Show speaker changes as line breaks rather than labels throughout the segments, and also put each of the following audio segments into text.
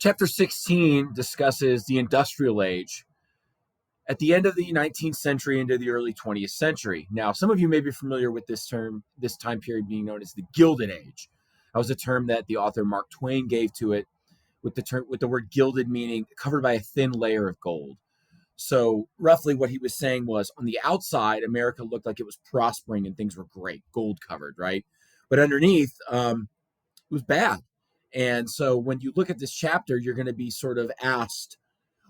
Chapter 16 discusses the industrial age at the end of the 19th century into the early 20th century. Now, some of you may be familiar with this term, this time period being known as the Gilded Age. That was a term that the author Mark Twain gave to it, with the word gilded meaning covered by a thin layer of gold. So roughly what he was saying was, on the outside, America looked like it was prospering and things were great, gold covered, right? But underneath, it was bad. And so when you look at this chapter, you're going to be sort of asked,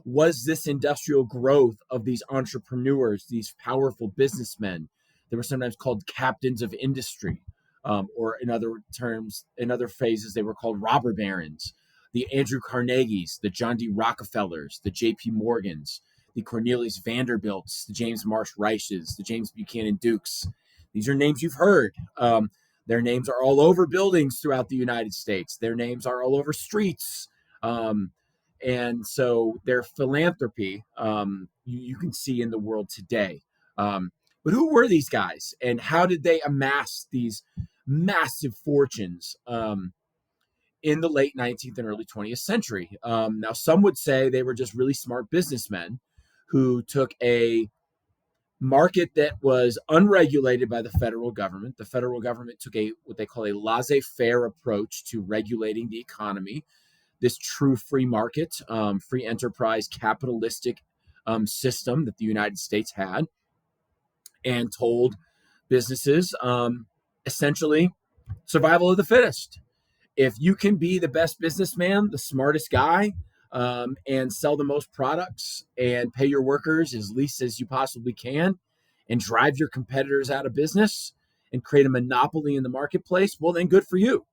was this industrial growth of these entrepreneurs, these powerful businessmen, they were sometimes called captains of industry, or in other terms, in other phases, they were called robber barons, the Andrew Carnegies, the John D. Rockefellers, the J.P. Morgans, the Cornelius Vanderbilts, the James Marsh Reiches, the James Buchanan Dukes. These are names you've heard. Their names are all over buildings throughout the United States. Their names are all over streets. And so their philanthropy, you can see in the world today. But who were these guys, and how did they amass these massive fortunes in the late 19th and early 20th century? Now, some would say they were just really smart businessmen who took a market that was unregulated by the federal government. The federal government took what they call a laissez-faire approach to regulating the economy, this true free market, free enterprise, capitalistic system that the United States had, and told businesses essentially survival of the fittest. If you can be the best businessman, the smartest guy, and sell the most products and pay your workers as least as you possibly can, and drive your competitors out of business and create a monopoly in the marketplace, well, then good for you.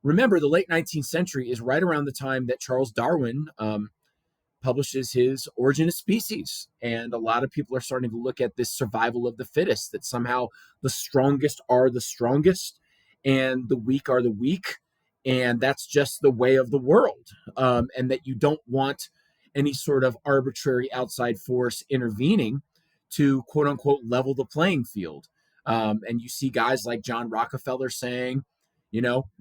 Remember, the late 19th century is right around the time that Charles Darwin publishes his Origin of Species. And a lot of people are starting to look at this survival of the fittest, that somehow the strongest are the strongest and the weak are the weak. And that's just the way of the world. And that you don't want any sort of arbitrary outside force intervening to, quote unquote, level the playing field. And you see guys like John Rockefeller saying,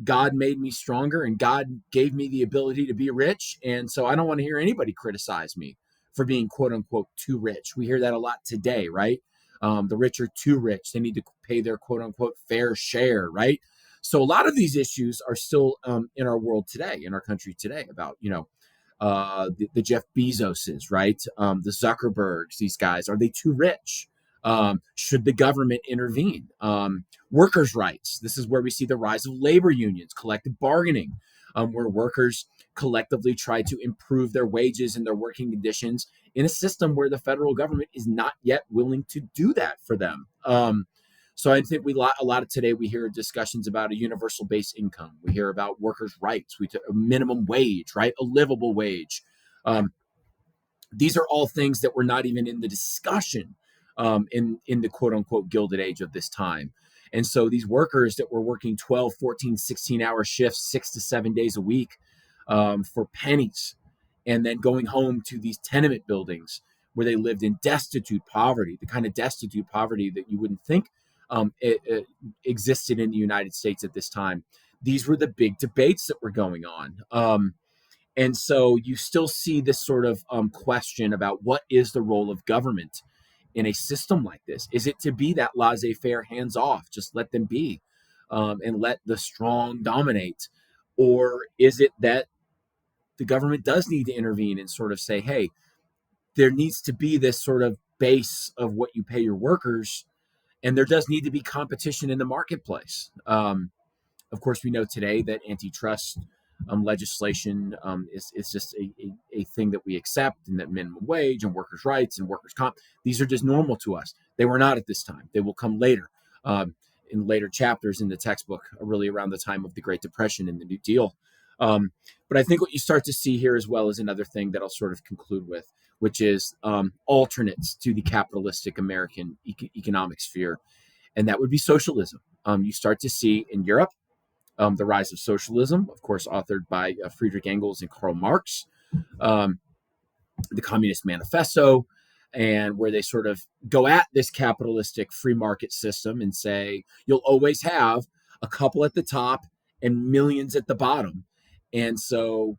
God made me stronger and God gave me the ability to be rich. And so I don't want to hear anybody criticize me for being, quote unquote, too rich. We hear that a lot today, right? The rich are too rich. They need to pay their, quote unquote, fair share, right? So a lot of these issues are still in our world today, in our country today, about, the Jeff Bezoses, right? The Zuckerbergs, these guys, are they too rich? Should the government intervene? Workers' rights. This is where we see the rise of labor unions, collective bargaining, where workers collectively try to improve their wages and their working conditions in a system where the federal government is not yet willing to do that for them. So I think a lot of today we hear discussions about a universal base income. We hear about workers' rights, a minimum wage, right? A livable wage. These are all things that were not even in the discussion in the quote unquote Gilded Age of this time. And so these workers that were working 12, 14, 16-hour shifts, 6 to 7 days a week for pennies, and then going home to these tenement buildings where they lived in destitute poverty, the kind of destitute poverty that you wouldn't think it existed in the United States at this time. These were the big debates that were going on. And so you still see this sort of question about what is the role of government in a system like this? Is it to be that laissez-faire, hands off, just let them be, and let the strong dominate? Or is it that the government does need to intervene and sort of say, hey, there needs to be this sort of base of what you pay your workers, and there does need to be competition in the marketplace. Of course, we know today that antitrust legislation is just a thing that we accept, and that minimum wage and workers' rights and workers' comp, these are just normal to us. They were not at this time. They will come later, in later chapters in the textbook, really around the time of the Great Depression and the New Deal. But I think what you start to see here as well is another thing that I'll sort of conclude with, which is alternates to the capitalistic American economic sphere, and that would be socialism. You start to see in Europe the rise of socialism, of course, authored by Friedrich Engels and Karl Marx, the Communist Manifesto, and where they sort of go at this capitalistic free market system and say, you'll always have a couple at the top and millions at the bottom. And so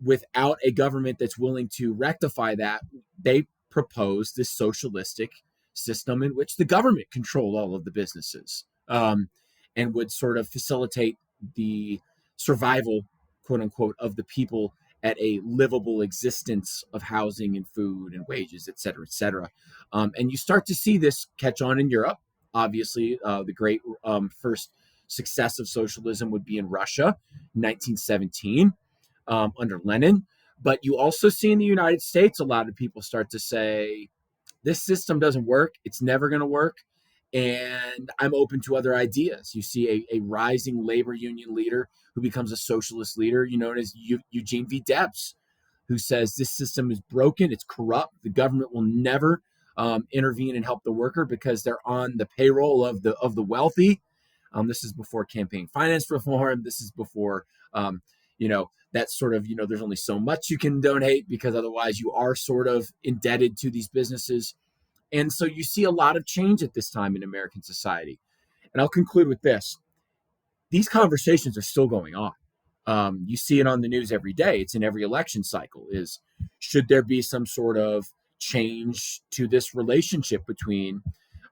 without a government that's willing to rectify that, they proposed this socialistic system in which the government controlled all of the businesses, and would sort of facilitate the survival, quote unquote, of the people at a livable existence of housing and food and wages, et cetera, et cetera. And you start to see this catch on in Europe. Obviously, the great first success of socialism would be in Russia, 1917, under Lenin. But you also see in the United States, a lot of people start to say, this system doesn't work. It's never going to work. And I'm open to other ideas. You see a rising labor union leader who becomes a socialist leader, known as Eugene V. Debs, who says this system is broken, it's corrupt. The government will never intervene and help the worker because they're on the payroll of the wealthy. This is before campaign finance reform. This is before, that sort of, there's only so much you can donate because otherwise you are sort of indebted to these businesses. And so you see a lot of change at this time in American society. And I'll conclude with this. These conversations are still going on. You see it on the news every day. It's in every election cycle. Should there be some sort of change to this relationship between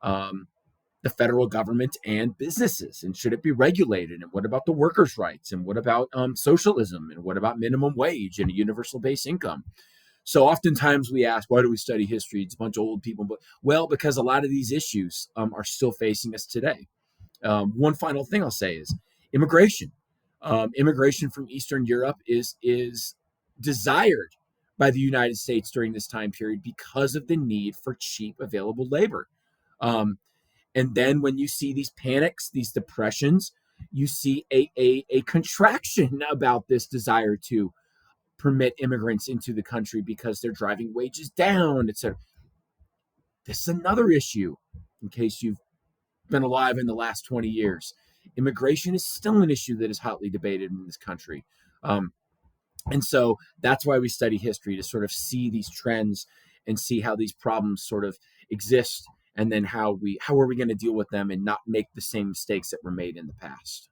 the federal government and businesses? And should it be regulated? And what about the workers' rights? And what about socialism? And what about minimum wage and a universal base income? So oftentimes we ask, why do we study history? It's a bunch of old people. But well, because a lot of these issues are still facing us today. One final thing I'll say is immigration. Immigration from Eastern Europe is desired by the United States during this time period because of the need for cheap available labor. And then when you see these panics, these depressions, you see a contraction about this desire to permit immigrants into the country because they're driving wages down, etc. This is another issue, in case you've been alive in the last 20 years. Immigration is still an issue that is hotly debated in this country. And so that's why we study history, to sort of see these trends and see how these problems sort of exist, and then how are we going to deal with them and not make the same mistakes that were made in the past.